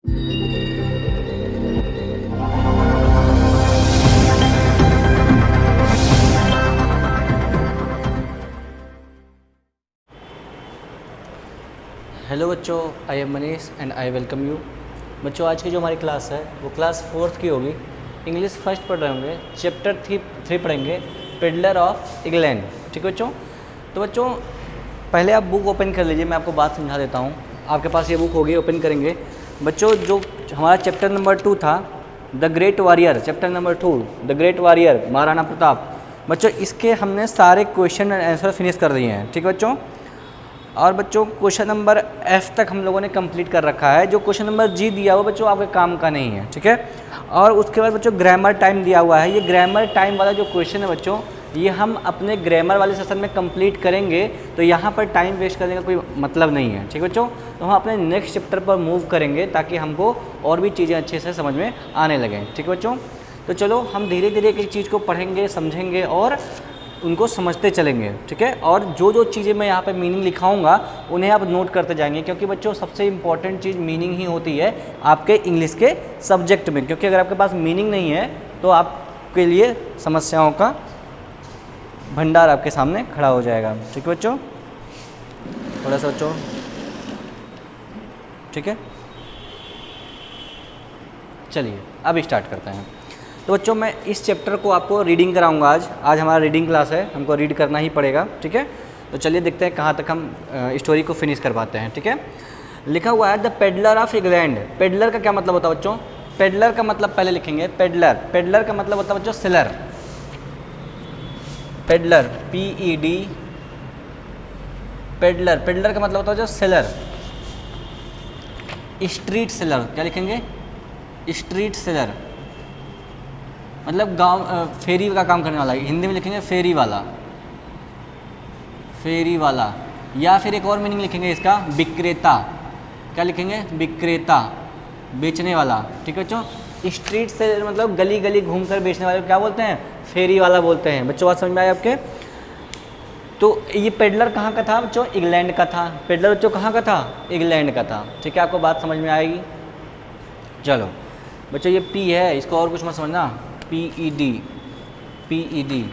Hello बच्चों, I am Manish and I welcome you. बच्चों, आज की जो हमारी क्लास है वो क्लास 4th की होगी। इंग्लिश फर्स्ट पढ़ रहे होंगे, चैप्टर 3 पढ़ेंगे, पेडलर ऑफ इंग्लैंड। ठीक है बच्चों। तो बच्चों पहले आप बुक ओपन कर लीजिए, मैं आपको बात समझा देता हूँ। आपके पास ये बुक होगी, ओपन करेंगे। बच्चों जो हमारा चैप्टर नंबर 2 था, the great warrior, chapter number 2 the great warrior, Maharana Pratap. बच्चों इसके हमने सारे क्वेश्चन एंड आंसर फिनिश कर दिए हैं। ठीक है बच्चों। और बच्चों क्वेश्चन नंबर F तक हम लोगों ने कंप्लीट कर रखा है। जो क्वेश्चन नंबर G दिया हुआ बच्चों आपके काम का नहीं है। ठीक है। और उसके बाद बच्चों ग्रामर टाइम दिया हुआ है। ये ग्रामर टाइम वाला जो क्वेश्चन है बच्चों, ये हम अपने ग्रामर वाले सेशन में कंप्लीट करेंगे, तो यहाँ पर टाइम वेस्ट करने का कोई मतलब नहीं है। ठीक है बच्चों। तो हम अपने नेक्स्ट चैप्टर पर मूव करेंगे ताकि हमको और भी चीज़ें अच्छे से समझ में आने लगें। ठीक है बच्चों। तो चलो हम धीरे धीरे एक चीज़ को पढ़ेंगे, समझेंगे और उनको समझते चलेंगे। ठीक है। और जो जो चीज़ें मैं यहाँ पे मीनिंग लिखाऊंगा उन्हें आप नोट करते जाएंगे, क्योंकि बच्चों सबसे इंपॉर्टेंट चीज़ मीनिंग ही होती है आपके इंग्लिश के सब्जेक्ट में। क्योंकि अगर आपके पास मीनिंग नहीं है तो आपके लिए समस्याओं का भंडार आपके सामने खड़ा हो जाएगा। ठीक है बच्चों। थोड़ा सा बच्चों, ठीक है, चलिए अब स्टार्ट करते हैं। तो बच्चों मैं इस चैप्टर को आपको रीडिंग कराऊंगा। आज हमारा रीडिंग क्लास है, हमको रीड करना ही पड़ेगा। ठीक है। तो चलिए देखते हैं कहाँ तक हम स्टोरी को फिनिश कर पाते हैं। ठीक है। लिखा हुआ है the peddler of England. Peddler का क्या मतलब होता है बच्चों? पेडलर का मतलब पहले लिखेंगे पेडलर। पेडलर का मतलब होता है बच्चों seller. Peddler PED, peddler. Peddler का मतलब होता है जो सेलर। स्ट्रीट सेलर क्या लिखेंगे? स्ट्रीट सेलर मतलब गांव फेरी का काम करने वाला। हिंदी में लिखेंगे फेरी वाला, फेरी वाला। या फिर एक और मीनिंग लिखेंगे इसका, विक्रेता। क्या लिखेंगे? विक्रेता, बेचने वाला। ठीक है बच्चों। स्ट्रीट से मतलब गली गली घूमकर बेचने वाले क्या बोलते हैं? फेरी वाला बोलते हैं। बच्चों बात समझ में आए आपके? तो ये पेडलर कहाँ का था बच्चों? इंग्लैंड का था। पेडलर बच्चों कहाँ का था? इंग्लैंड का था। ठीक है। आपको बात समझ में आएगी? चलो बच्चों ये P है, इसको और कुछ मत समझना। PED।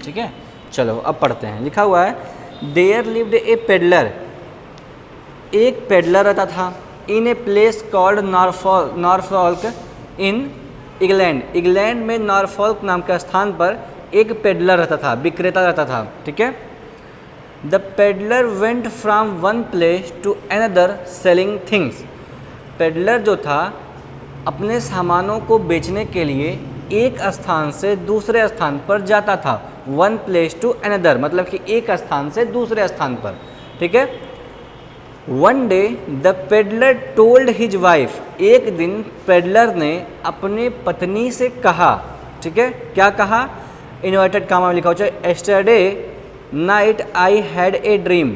ठीक है। चलो अब पढ़ते हैं। लिखा हुआ है देयर लिव्ड ए पेडलर। एक पेडलर रहता था in a place called Norfolk in England. England में नॉरफॉल्क नाम के स्थान पर एक पेडलर रहता था, विक्रेता रहता था। ठीक है। The peddler went from one place to another selling things. Peddler जो था अपने सामानों को बेचने के लिए एक स्थान से दूसरे स्थान पर जाता था। वन प्लेस टू अनदर मतलब कि एक स्थान से दूसरे स्थान पर। ठीक है। One day the peddler told his wife. एक दिन पेडलर ने अपने पत्नी से कहा। ठीक है। क्या कहा? इन्वर्टेड कामा में लिखा हो चाहे, yesterday night I had a dream.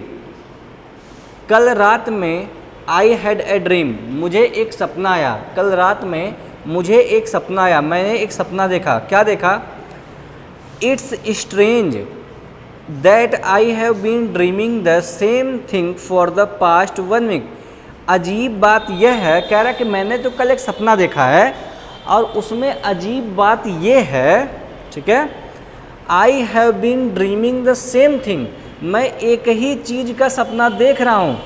कल रात में आई हैड ए ड्रीम, मुझे एक सपना आया। कल रात में मुझे एक सपना आया, मैंने एक सपना देखा। क्या देखा? It's strange that I have been dreaming the same thing for the past 1 week. अजीब बात यह है, कह रहा है कि मैंने तो कल एक सपना देखा है और उसमें अजीब बात यह है, ठीक है, I have been dreaming the same thing, मैं एक ही चीज़ का सपना देख रहा हूँ।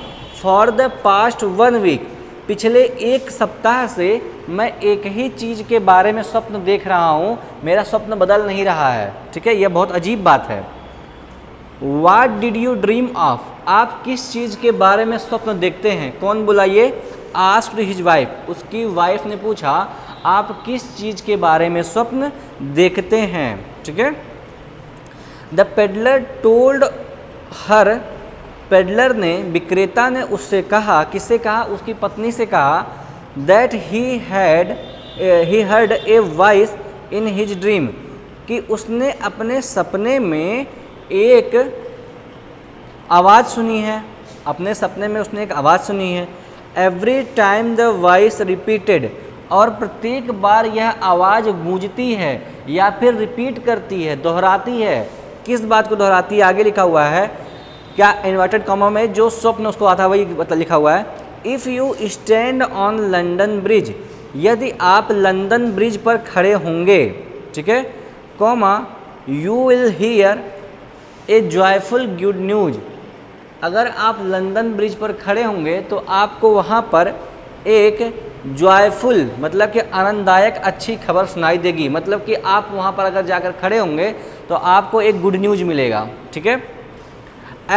फॉर द पास्ट 1 वीक, पिछले एक सप्ताह से मैं एक ही चीज़ के बारे में स्वप्न देख रहा हूँ, मेरा स्वप्न बदल नहीं रहा है। ठीक है। यह बहुत अजीब बात है। What did you dream of? आप किस चीज़ के बारे में स्वप्न देखते हैं? कौन बोला ये? Asked his wife। उसकी वाइफ ने पूछा आप किस चीज़ के बारे में स्वप्न देखते हैं? ठीक है। The peddler told her, peddler ने, विक्रेता ने उससे कहा, किससे कहा? उसकी पत्नी से कहा, that he heard a voice in his dream, कि उसने अपने सपने में एक आवाज़ सुनी है। अपने सपने में उसने एक आवाज़ सुनी है। Every time the voice repeated, और प्रत्येक बार यह आवाज़ गूंजती है या फिर रिपीट करती है, दोहराती है। किस बात को दोहराती है? आगे लिखा हुआ है क्या? इन्वर्टेड कॉमा में जो स्वप्न उसको आता है वही लिखा हुआ है। If you stand on London bridge, यदि आप लंदन ब्रिज पर खड़े होंगे, ठीक है, comma you will hear A joyful good news. अगर आप लंदन ब्रिज पर खड़े होंगे तो आपको वहाँ पर एक जॉयफुल मतलब कि आनंददायक अच्छी खबर सुनाई देगी। मतलब कि आप वहाँ पर अगर जाकर खड़े होंगे तो आपको एक गुड न्यूज मिलेगा, ठीक है।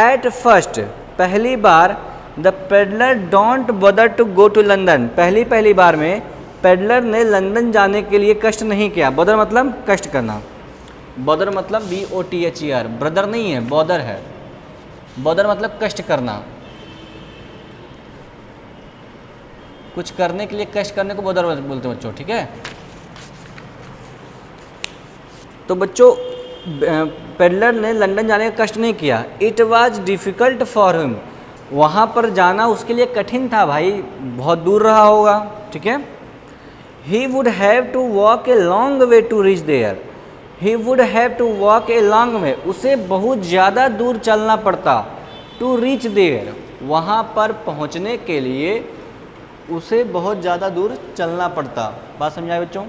एट फर्स्ट, पहली बार, the pedlar don't bother to go to London. पहली बार में पेडलर ने लंदन जाने के लिए कष्ट नहीं किया। बॉदर मतलब कष्ट करना, बॉदर मतलब BOTHER, ब्रदर नहीं है, बॉदर है। बॉदर मतलब कष्ट करना, कुछ करने के लिए कष्ट करने को बॉदर बोलते हैं बच्चों, ठीक है। तो बच्चों पेडलर ने लंदन जाने का कष्ट नहीं किया। It was difficult for him, वहाँ पर जाना उसके लिए कठिन था भाई, बहुत दूर रहा होगा, ठीक है। He would have to walk a long way to reach there, he would have to walk a long way, उसे बहुत ज़्यादा दूर चलना पड़ता। टू रीच देयर, वहाँ पर पहुँचने के लिए उसे बहुत ज़्यादा दूर चलना पड़ता। बात समझाए बच्चों,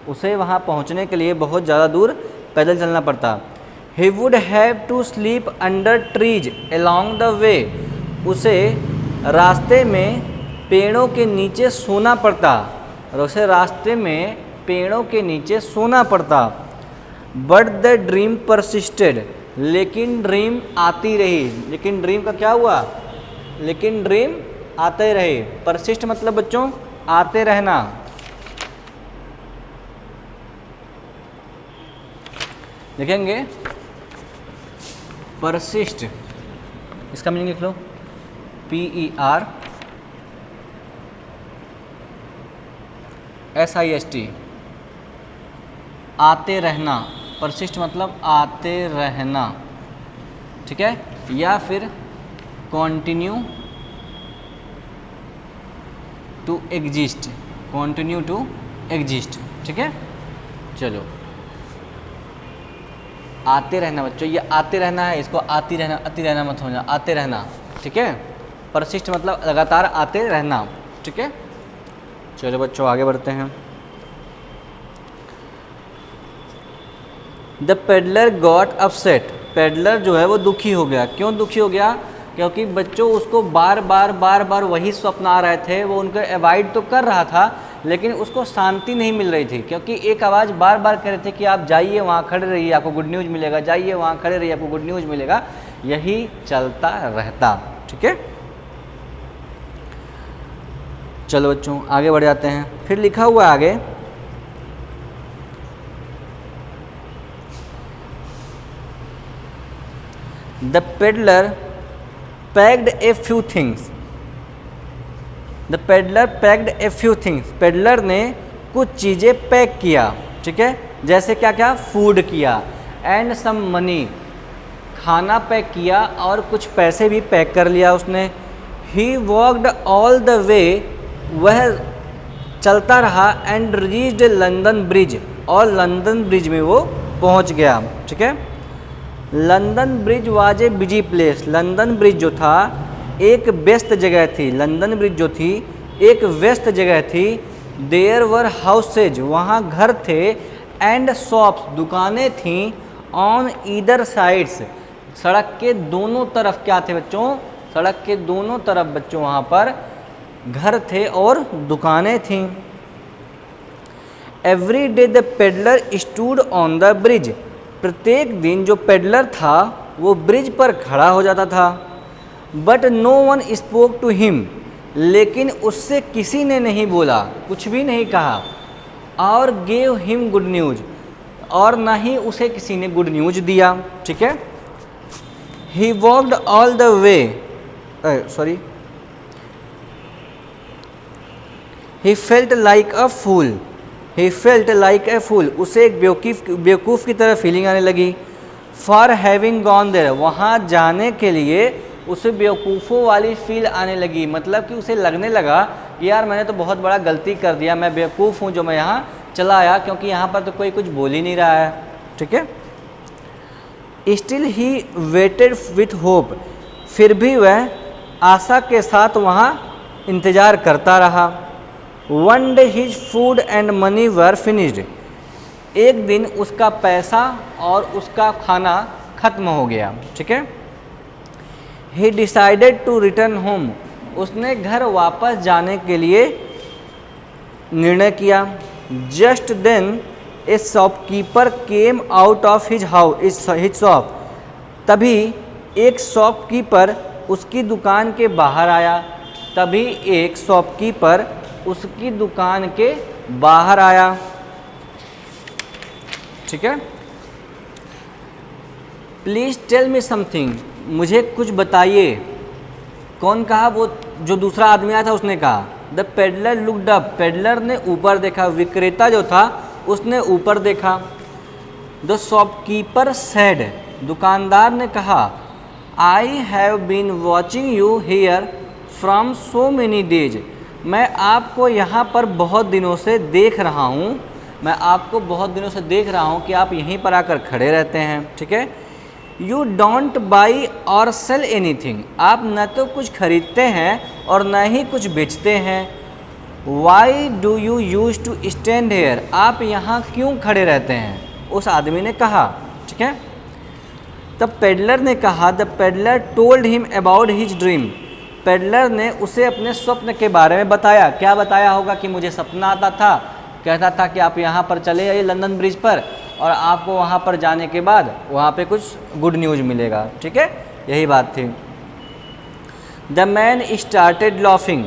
उसे वहाँ पहुँचने के लिए बहुत ज़्यादा दूर पैदल चलना पड़ता। He would have to sleep under trees along the way, उसे रास्ते में पेड़ों के नीचे सोना पड़ता, और उसे रास्ते में पेड़ों के नीचे सोना पड़ता। बट द ड्रीम परसिस्टेड, लेकिन ड्रीम आती रही। लेकिन ड्रीम का क्या हुआ, लेकिन ड्रीम आते रहे। परसिस्ट मतलब बच्चों आते रहना। देखेंगे परसिस्ट, इसका मीनिंग लिख लो, PERSIST, आते रहना। परसिस्ट मतलब आते रहना, ठीक है। या फिर continue to exist, continue to exist, ठीक है। चलो आते रहना बच्चों, ये आते रहना है, इसको आती रहना, अति रहना मत समझना, आते रहना, ठीक है। परसिस्ट मतलब लगातार आते रहना, ठीक है। चलो बच्चों आगे बढ़ते हैं। The peddler got upset, peddler जो है वो दुखी हो गया। क्यों दुखी हो गया, क्योंकि बच्चों उसको बार बार वही स्वप्न आ रहे थे। वो उनको अवॉइड तो कर रहा था लेकिन उसको शांति नहीं मिल रही थी, क्योंकि एक आवाज़ बार बार कह रही थी कि आप जाइए वहाँ खड़े रहिए आपको गुड न्यूज़ मिलेगा, जाइए वहाँ खड़े रहिए आपको गुड न्यूज़ मिलेगा। यही चलता रहता, ठीक है। चलो बच्चों आगे बढ़ जाते हैं। फिर लिखा हुआ है आगे, the peddler packed a few things, the peddler packed a few things, peddler ने कुछ चीज़ें पैक किया, ठीक है। जैसे क्या क्या, फूड किया, एंड सम मनी, खाना पैक किया और कुछ पैसे भी पैक कर लिया उसने। ही वॉकड ऑल द वे, वह चलता रहा, एंड रीच्ड लंदन ब्रिज, और लंदन ब्रिज में वो पहुंच गया, ठीक है। London bridge was a busy place, London bridge जो था एक व्यस्त जगह थी, लंदन ब्रिज जो थी एक व्यस्त जगह थी। देयर वर हाउसेज, वहाँ घर थे, एंड शॉप्स, दुकानें थीं, ऑन ईदर साइड्स, सड़क के दोनों तरफ क्या थे बच्चों, सड़क के दोनों तरफ बच्चों वहाँ पर घर थे और दुकानें थीं। Every day the peddler stood on the bridge, प्रत्येक दिन जो पेडलर था वो ब्रिज पर खड़ा हो जाता था। But no one spoke to him, लेकिन उससे किसी ने नहीं बोला, कुछ भी नहीं कहा। और गेव हिम गुड न्यूज, और ना ही उसे किसी ने गुड न्यूज दिया, ठीक है। He walked all the way, sorry, he felt like a fool, he felt like a fool, उसे एक बेवकूफ़ की तरह फीलिंग आने लगी। फॉर हैविंग गॉन देयर, वहाँ जाने के लिए उसे बेवकूफ़ों वाली फील आने लगी। मतलब कि उसे लगने लगा कि यार मैंने तो बहुत बड़ा गलती कर दिया, मैं बेवकूफ़ हूँ जो मैं यहाँ चला आया, क्योंकि यहाँ पर तो कोई कुछ बोल ही नहीं रहा है, ठीक है। Still he waited with hope, फिर भी वह आशा के साथ वहाँ इंतज़ार करता रहा। One day his food and money were finished. एक दिन उसका पैसा और उसका खाना खत्म हो गया, ठीक है। He decided to return home. उसने घर वापस जाने के लिए निर्णय किया। Just then a shopkeeper came out of his shop. तभी एक शॉपकीपर उसकी दुकान के बाहर आया। तभी एक शॉपकीपर उसकी दुकान के बाहर आया, ठीक है। Please tell me something. मुझे कुछ बताइए। कौन कहा? वो जो दूसरा आदमी आया था उसने कहा। The peddler looked up. Peddler ने ऊपर देखा। विक्रेता जो था उसने ऊपर देखा। The shopkeeper said. दुकानदार ने कहा, I have been watching you here from so many days. मैं आपको यहाँ पर बहुत दिनों से देख रहा हूँ। मैं आपको बहुत दिनों से देख रहा हूँ कि आप यहीं पर आकर खड़े रहते हैं, ठीक है। यू डोंट बाई और सेल एनीथिंग। आप न तो कुछ खरीदते हैं और न ही कुछ बेचते हैं। Why do you use to stand here. आप यहाँ क्यों खड़े रहते हैं? उस आदमी ने कहा, ठीक है। तब पेडलर ने कहा, the peddler told him about his dream. Peddler ने उसे अपने स्वप्न के बारे में बताया। क्या बताया होगा? कि मुझे सपना आता था, कहता था कि आप यहाँ पर चले आइए लंदन ब्रिज पर और आपको वहाँ पर जाने के बाद वहाँ पे कुछ गुड न्यूज़ मिलेगा, ठीक है। यही बात थी। The man started laughing.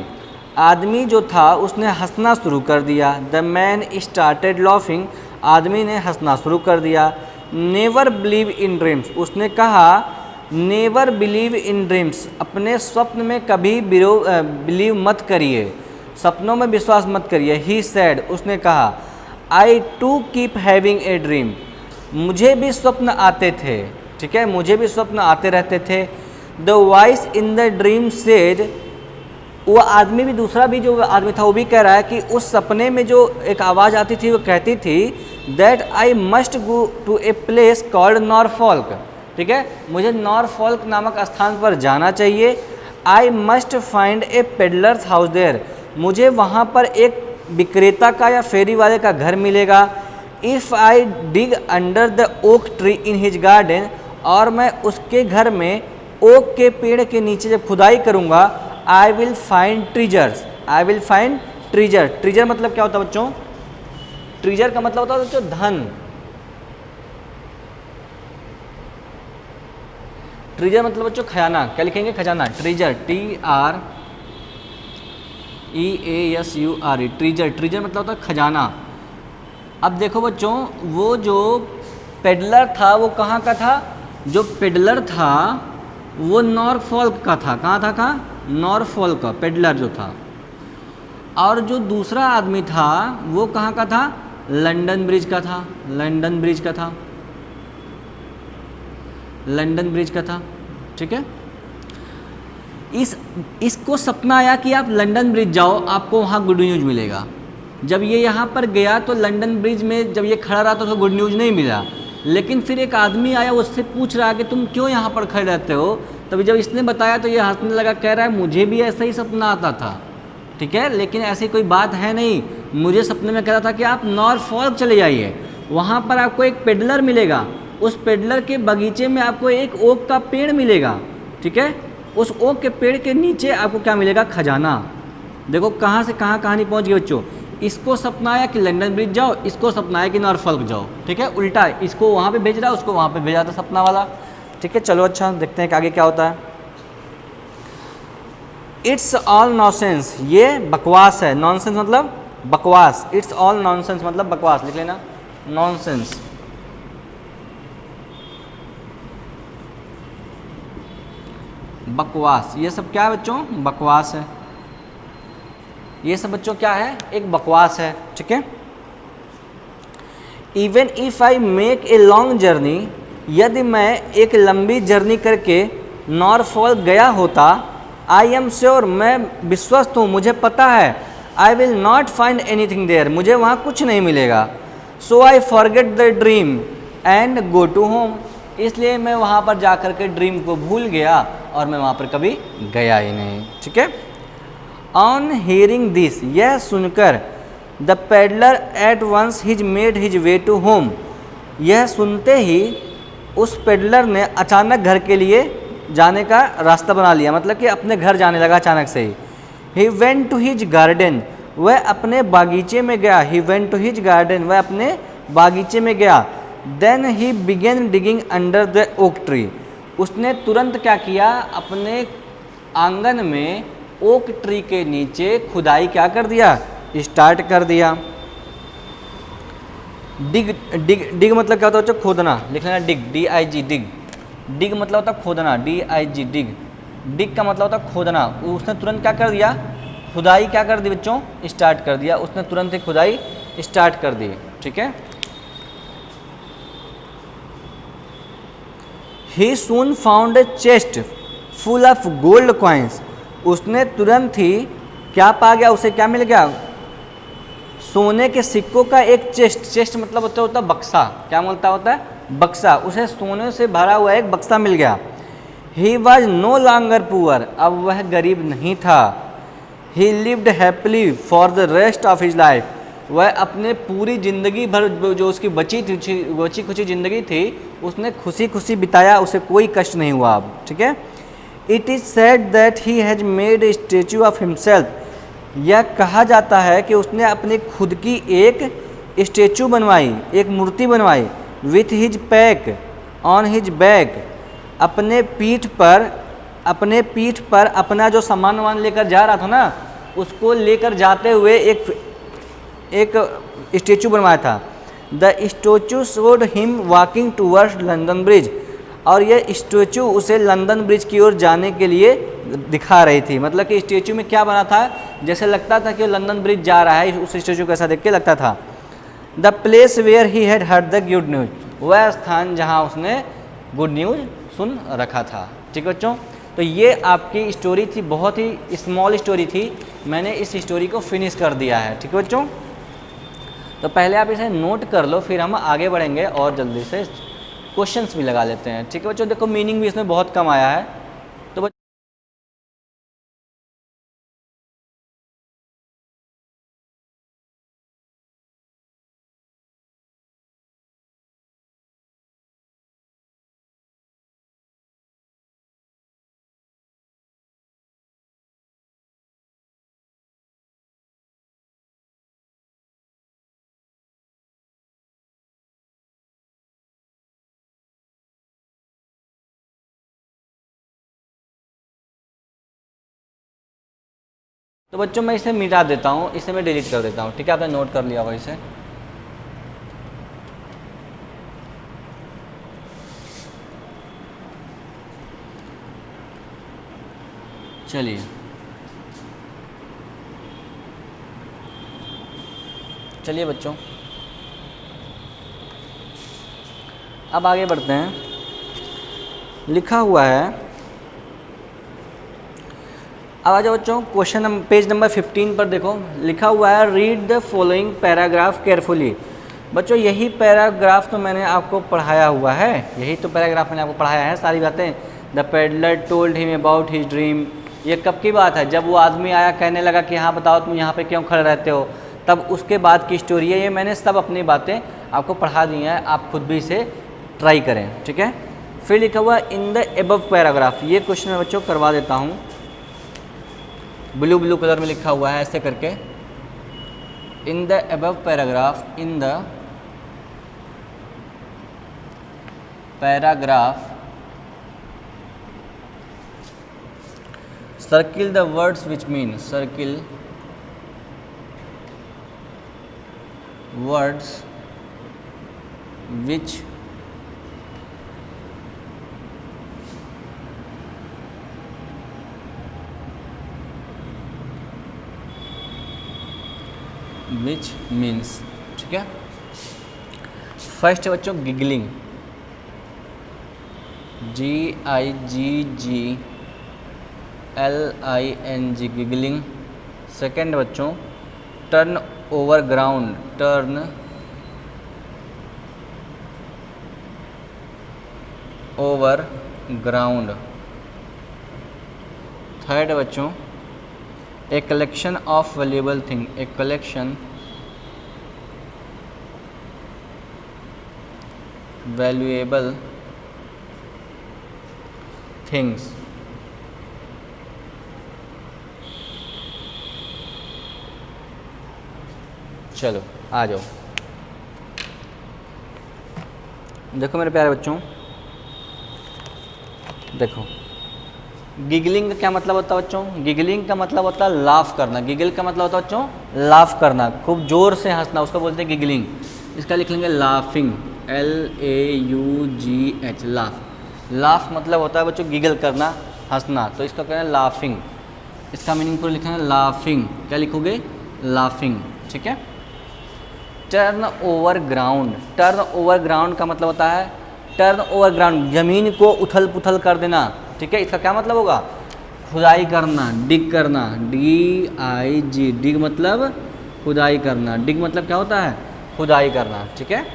आदमी जो था उसने हंसना शुरू कर दिया। The man started laughing. आदमी ने हंसना शुरू कर दिया। Never believe in dreams. उसने कहा, नेवर बिलीव इन ड्रीम्स। अपने स्वप्न में कभी बिलीव मत करिए, सपनों में विश्वास मत करिए। He said. उसने कहा, I to keep having a dream. मुझे भी स्वप्न आते थे, ठीक है, मुझे भी स्वप्न आते रहते थे। The voice in the dream said. वो आदमी भी, दूसरा भी जो आदमी था वो भी कह रहा है कि उस सपने में जो एक आवाज़ आती थी वो कहती थी that I must go to a place called Norfolk, ठीक है। मुझे नॉरफॉल्क नामक स्थान पर जाना चाहिए। I must find a pedlar's house there. मुझे वहाँ पर एक विक्रेता का या फेरी वाले का घर मिलेगा। If I dig under the oak tree in his garden. और मैं उसके घर में ओक के पेड़ के नीचे जब खुदाई करूँगा, I will find treasures. I will find treasure. Treasure मतलब क्या होता है बच्चों? ट्रीजर का मतलब होता है बच्चों धन। ट्रीजर मतलब बच्चों खजाना। क्या लिखेंगे? खजाना। Treasure, TREASURE। ट्रीजर, ट्रीजर मतलब होता है खजाना। अब देखो बच्चों, वो जो पेडलर था वो कहाँ का था? जो पेडलर था वो नॉरफॉल्क का था। कहाँ था? नॉरफॉल्क का पेडलर जो था। और जो दूसरा आदमी था वो कहाँ का था? लंदन ब्रिज का था। लंदन ब्रिज का था। लंदन ब्रिज का था, ठीक है। इसको सपना आया कि आप लंदन ब्रिज जाओ, आपको वहाँ गुड न्यूज़ मिलेगा। जब ये यहाँ पर गया तो लंदन ब्रिज में जब ये खड़ा रहा तो उसको गुड न्यूज़ नहीं मिला। लेकिन फिर एक आदमी आया, उससे पूछ रहा कि तुम क्यों यहाँ पर खड़े रहते हो? तभी जब इसने बताया तो ये हंसने लगा, कह रहा है मुझे भी ऐसा ही सपना आता था, ठीक है, लेकिन ऐसी कोई बात है नहीं। मुझे सपने में कह रहा था कि आप नॉरफॉल्क चले जाइए, वहाँ पर आपको एक पेडलर मिलेगा। उस पेडलर के बगीचे में आपको एक ओक का पेड़ मिलेगा, ठीक है। उस ओक के पेड़ के नीचे आपको क्या मिलेगा? खजाना। देखो कहाँ से कहाँ कहानी पहुँच गई बच्चों। इसको सपना आया कि लंदन ब्रिज जाओ, इसको सपना आया कि नॉरफॉल्क जाओ, ठीक है। उल्टा, इसको वहाँ पे भेज रहा है, उसको वहाँ पे भेजा था सपना वाला, ठीक है। चलो अच्छा देखते हैं कि आगे क्या होता है। It's all nonsense. ये बकवास है। नॉनसेंस मतलब बकवास। इट्स ऑल नॉनसेंस मतलब बकवास। लिख लेना, नॉनसेंस। बकवास, ये सब क्या है बच्चों? बकवास है। ये सब बच्चों क्या है? एक बकवास है, ठीक है। Even if I make a long journey. यदि मैं एक लंबी जर्नी करके नॉरफॉल्क गया होता, आई एम श्योर, मैं विश्वस्त हूँ, मुझे पता है, I will not find anything there, मुझे वहाँ कुछ नहीं मिलेगा। So I forget the dream and go to home. इसलिए मैं वहाँ पर जा कर के ड्रीम को भूल गया और मैं वहाँ पर कभी गया ही नहीं, ठीक है। ऑन हियरिंग दिस, यह सुनकर, the peddler at once his made his way to home, यह सुनते ही उस पेडलर ने अचानक घर के लिए जाने का रास्ता बना लिया, मतलब कि अपने घर जाने लगा अचानक से ही। He went to his garden, वह अपने बागीचे में गया। He went to his garden, वह अपने बागीचे में गया। Then he began digging under the oak tree, उसने तुरंत क्या किया, अपने आंगन में ओक ट्री के नीचे खुदाई क्या कर दिया, स्टार्ट कर दिया। डिग डिग डिग मतलब क्या होता है बच्चों, खोदना, लिख लेना डिग, DIG डिग। डिग मतलब होता है खोदना, DIG डिग। डिग का मतलब होता है खोदना। उसने तुरंत क्या कर दिया, खुदाई क्या कर दी बच्चों, स्टार्ट कर दिया। उसने तुरंत ही खुदाई स्टार्ट कर दी, ठीक है। He soon found a chest full of gold coins, उसने तुरंत ही क्या पा गया, उसे क्या मिल गया, सोने के सिक्कों का एक चेस्ट। चेस्ट मतलब होता है बक्सा, क्या बोलता होता है, बक्सा। उसे सोने से भरा हुआ एक बक्सा मिल गया। He was no longer poor, अब वह गरीब नहीं था। He lived happily for the rest of his life, वह अपने पूरी ज़िंदगी भर जो उसकी बची खुची ज़िंदगी थी उसने खुशी खुशी बिताया, उसे कोई कष्ट नहीं हुआ अब, ठीक है। It is said that he has made a statue of himself, यह कहा जाता है कि उसने अपनी खुद की एक स्टेचू बनवाई, एक मूर्ति बनवाई। With his pack on his back, अपने पीठ पर अपना जो सामान वामान लेकर जा रहा था ना, उसको लेकर जाते हुए एक स्टेचू बनवाया था। The statue showed him walking towards London bridge, और यह स्टेचू उसे लंदन ब्रिज की ओर जाने के लिए दिखा रही थी। मतलब कि स्टेचू में क्या बना था, जैसे लगता था कि वो लंदन ब्रिज जा रहा है, उस स्टेचू को ऐसा देख के लगता था। The place where he had heard the good news, वह स्थान जहाँ उसने गुड न्यूज सुन रखा था, ठीक है बच्चों। तो ये आपकी स्टोरी थी, बहुत ही स्मॉल स्टोरी थी, मैंने इस स्टोरी को फिनिश कर दिया है, ठीक है बच्चों। तो पहले आप इसे नोट कर लो, फिर हम आगे बढ़ेंगे और जल्दी से क्वेश्चंस भी लगा लेते हैं, ठीक है बच्चों। देखो मीनिंग भी इसमें बहुत कम आया है, तो बच्चों मैं इसे मिटा देता हूँ, इसे मैं डिलीट कर देता हूँ, ठीक है। आपने नोट कर लिया होगा इसे। चलिए चलिए बच्चों, अब आगे बढ़ते हैं। लिखा हुआ है, अब आ जाओ बच्चों क्वेश्चन पेज नंबर 15 पर देखो, लिखा हुआ है read the following paragraph carefully. बच्चों यही पैराग्राफ तो मैंने आपको पढ़ाया हुआ है, यही तो पैराग्राफ मैंने आपको पढ़ाया है सारी बातें। The peddler told him about his dream, ये कब की बात है, जब वो आदमी आया कहने लगा कि हाँ बताओ तुम यहाँ पे क्यों खड़े रहते हो, तब उसके बाद की स्टोरी है। ये मैंने सब अपनी बातें आपको पढ़ा दी हैं, आप खुद भी इसे ट्राई करें, ठीक है। फिर लिखा हुआ इन द एबव पैराग्राफ, ये क्वेश्चन मैं बच्चों करवा देता हूँ, ब्लू कलर में लिखा हुआ है ऐसे करके। In the above paragraph, in the paragraph circle the words which mean, circle words which which means, ठीक है। फर्स्ट है बच्चों गिगलिंग, GIGGLING गिगलिंग। सेकेंड बच्चों turn over ground, turn over ground. Third बच्चों a collection of valuable thing, a collection valuable things, चलो आ जाओ। देखो मेरे प्यारे बच्चों, देखो गिगलिंग का क्या मतलब होता है बच्चों? गिगलिंग का मतलब होता है लाफ करना। गिगल का मतलब होता है बच्चों लाफ करना, खूब जोर से हंसना, उसको बोलते हैं गिगलिंग। इसका लिख लेंगे लाफिंग, LAUGH, लाफ। लाफ मतलब होता है बच्चों गिगल करना, हंसना, तो इसका कहना है लाफिंग। इसका मीनिंग पूरा लिखना है लाफिंग। क्या लिखोगे? लाफिंग, ठीक है। Turn over ground, turn over ground का मतलब होता है टर्न ओवर ग्राउंड, जमीन को उथल पुथल कर देना, ठीक है। इसका क्या मतलब होगा? खुदाई करना, डिग करना, DIG, डिग मतलब खुदाई करना, डिग मतलब क्या होता है? खुदाई करना, ठीक है।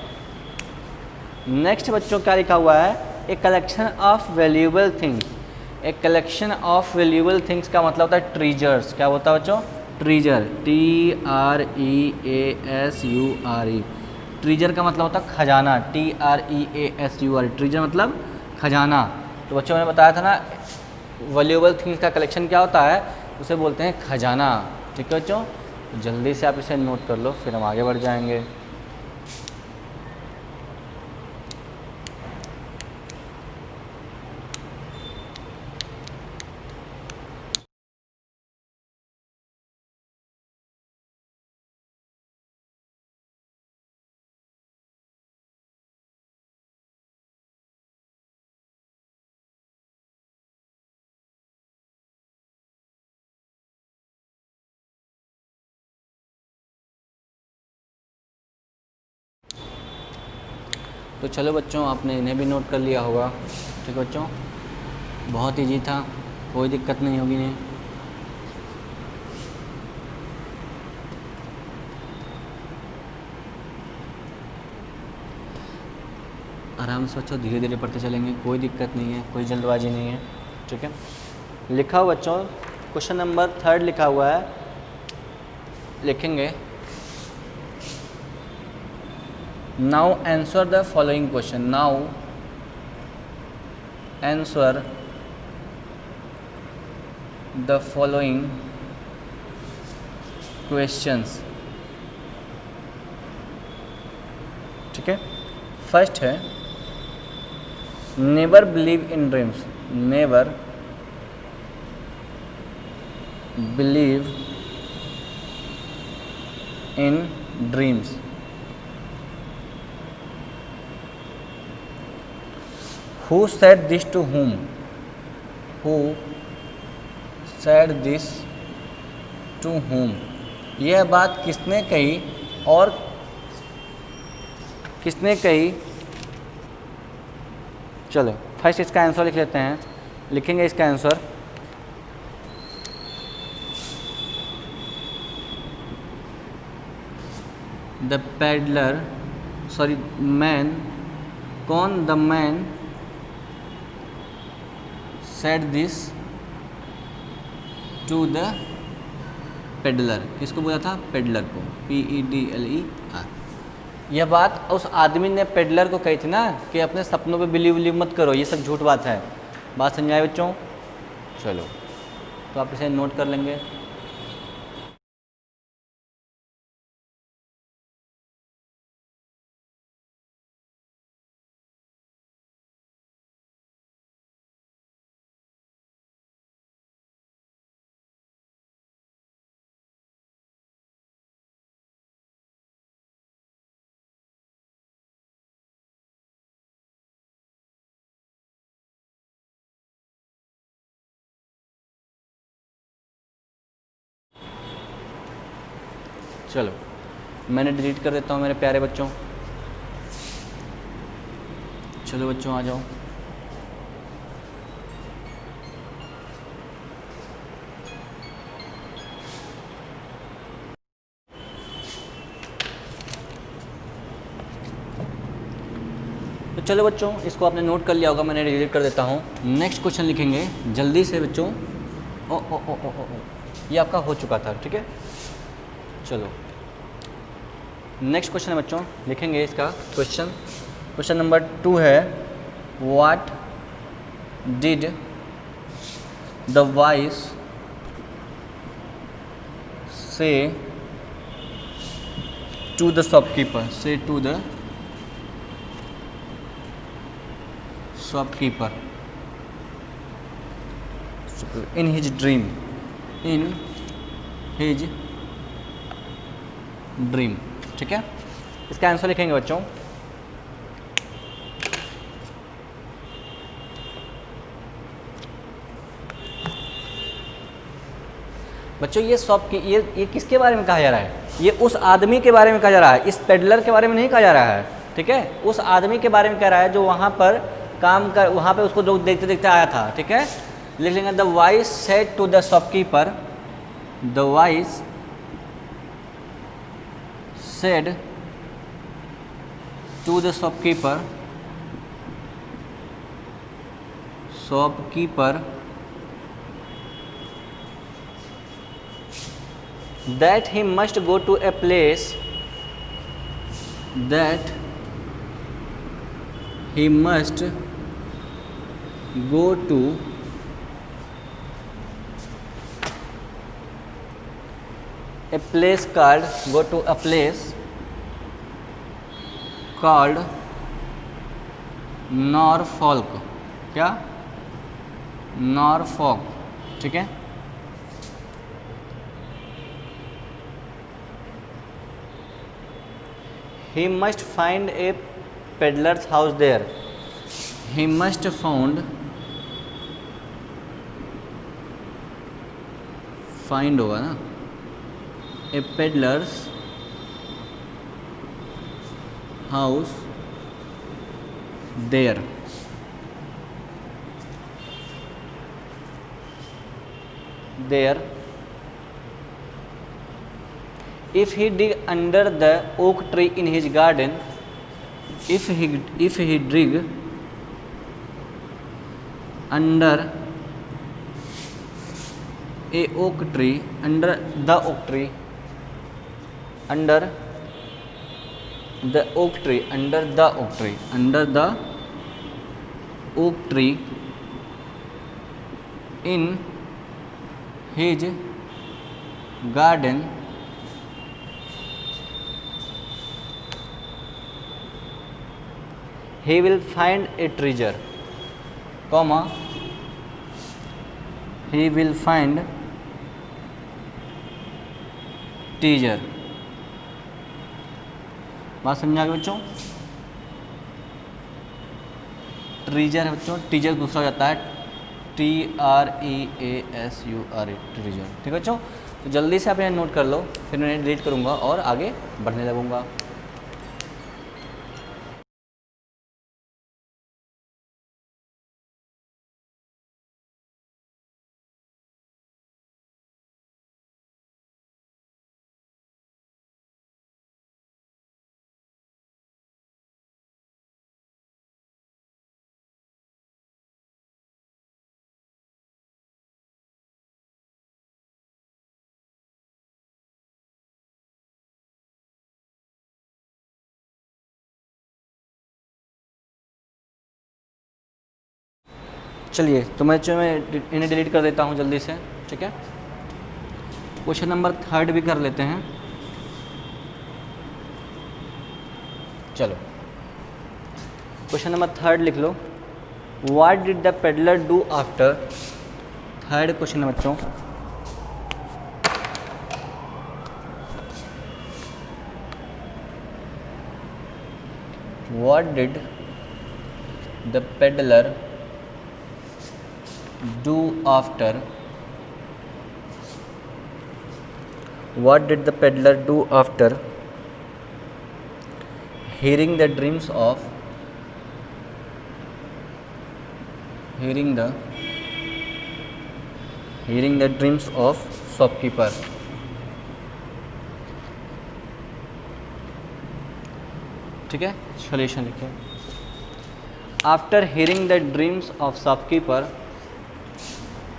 नेक्स्ट बच्चों क्या लिखा हुआ है? A collection of valuable things. A collection of valuable things का मतलब होता है ट्रीजर्स। क्या होता है बच्चों? Treasure, TREASURE। ट्रीजर का मतलब होता है खजाना, TREASURE। ट्रीजर मतलब खजाना। तो बच्चों ने बताया था ना, वैल्यूएबल थिंग्स का कलेक्शन क्या होता है? उसे बोलते हैं खजाना, ठीक है बच्चों। जल्दी से आप इसे नोट कर लो, फिर हम आगे बढ़ जाएंगे। तो चलो बच्चों, आपने इन्हें भी नोट कर लिया होगा, ठीक है बच्चों। बहुत ईजी था, कोई दिक्कत नहीं होगी इन्हें। आराम से बच्चों, धीरे धीरे पढ़ते चलेंगे, कोई दिक्कत नहीं है, कोई जल्दबाजी नहीं है, ठीक है। लिखा हुआ बच्चों, क्वेश्चन नंबर 3 लिखा हुआ है, लिखेंगे now answer the following question. Now answer the following questions, ठीक है। फर्स्ट है never believe in dreams, never believe in dreams. Who said this to whom? Who said this to whom? यह बात किसने कही और किसने कही? चलो फर्स्ट इसका आंसर लिख लेते हैं, लिखेंगे इसका answer. The pedlar, sorry man, कौन? The man said this to the peddler। किसको बोला था? पेडलर को, PEDLER। यह बात उस आदमी ने पेडलर को कही थी ना कि अपने सपनों पे बिलीव मत करो, ये सब झूठ बात है। बात समझ आए बच्चों? चलो तो आप इसे नोट कर लेंगे। चलो मैंने डिलीट कर देता हूँ मेरे प्यारे बच्चों। चलो बच्चों आ जाओ। तो चलो बच्चों, इसको आपने नोट कर लिया होगा, मैंने डिलीट कर देता हूँ। नेक्स्ट क्वेश्चन लिखेंगे जल्दी से बच्चों। ओ ओ ओ ओ ओ, ओ। ये आपका हो चुका था, ठीक है। चलो नेक्स्ट क्वेश्चन है बच्चों, लिखेंगे इसका क्वेश्चन नंबर 2 है, what did the voice say to the shopkeeper, say to the shopkeeper in his dream, in his dream, ठीक है। इसका आंसर लिखेंगे बच्चों, ये किसके बारे में कहा जा रहा है, ये उस आदमी के बारे में कहा जा रहा है, इस पेडलर के बारे में नहीं कहा जा रहा है, ठीक है। उस आदमी के बारे में कह रहा है जो वहाँ पर वहाँ पे उसको जो देखते देखते आया था, ठीक है। लिख लेंगे the voice said to the shopkeeper, the voice said to the shopkeeper that he must go to a place, that he must go to a place called Norfolk, क्या, नॉरफॉक, ठीक है। He must find a peddler's house there. He must find होगा ना, a peddler's house there. If he dig under the oak tree in his garden, if he dig under a oak tree, under the oak tree, under the oak tree, under the oak tree, under the oak tree in his garden, he will find a treasure, comma, he will find treasure। बात समझा गया बच्चों, treasure है बच्चों, teaser दूसरा हो जाता है TREASUR, ट्रीजर, ठीक है बच्चों। तो जल्दी से आप यहाँ नोट कर लो, फिर मैं डिलीट करूँगा और आगे बढ़ने लगूँगा। चलिए तो मैं इन्हें डिलीट कर देता हूँ जल्दी से, ठीक है। क्वेश्चन नंबर 3 भी कर लेते हैं। चलो क्वेश्चन नंबर 3 लिख लो, what did the pedlar do after, 3rd question है बच्चों, what did the pedlar do after, what did the peddler do after hearing the dreams of shopkeeper, ठीक है। सॉल्यूशन लिखिए, after hearing the dreams of shopkeeper,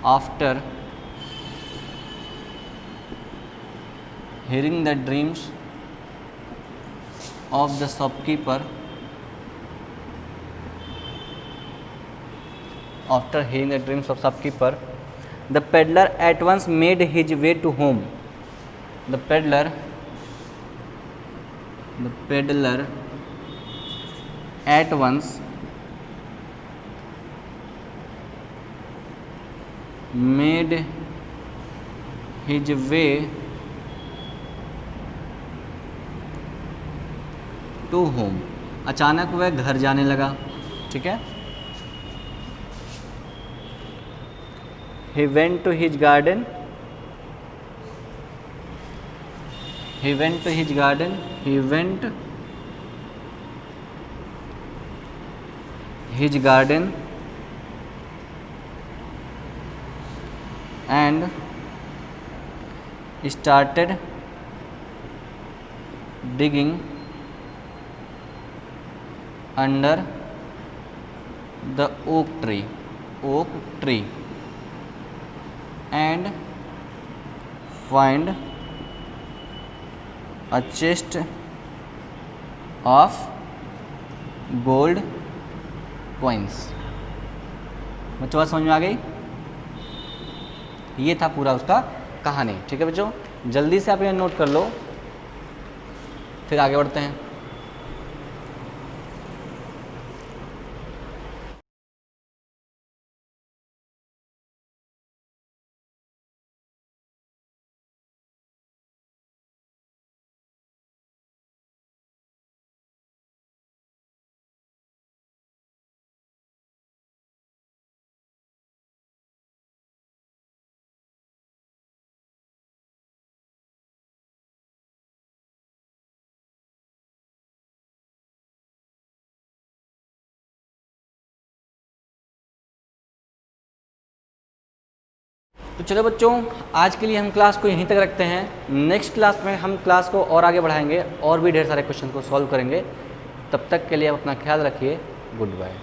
after hearing the dreams of the shopkeeper, after hearing the dreams of shopkeeper, the peddler at once made his way to home. The peddler at once made his way to home. अचानक वह घर जाने लगा. ठीक है. He went to his garden. He went to his garden. He went his garden and started digging under the oak tree and find a chest of gold coins. बच्चों बात समझ में आ गई. ये था पूरा उसका कहानी. ठीक है बच्चों, जल्दी से आप ये नोट कर लो, फिर आगे बढ़ते हैं. तो चलो बच्चों, आज के लिए हम क्लास को यहीं तक रखते हैं. नेक्स्ट क्लास में हम क्लास को और आगे बढ़ाएंगे और भी ढेर सारे क्वेश्चन को सॉल्व करेंगे. तब तक के लिए आप अपना ख्याल रखिए. Good bye.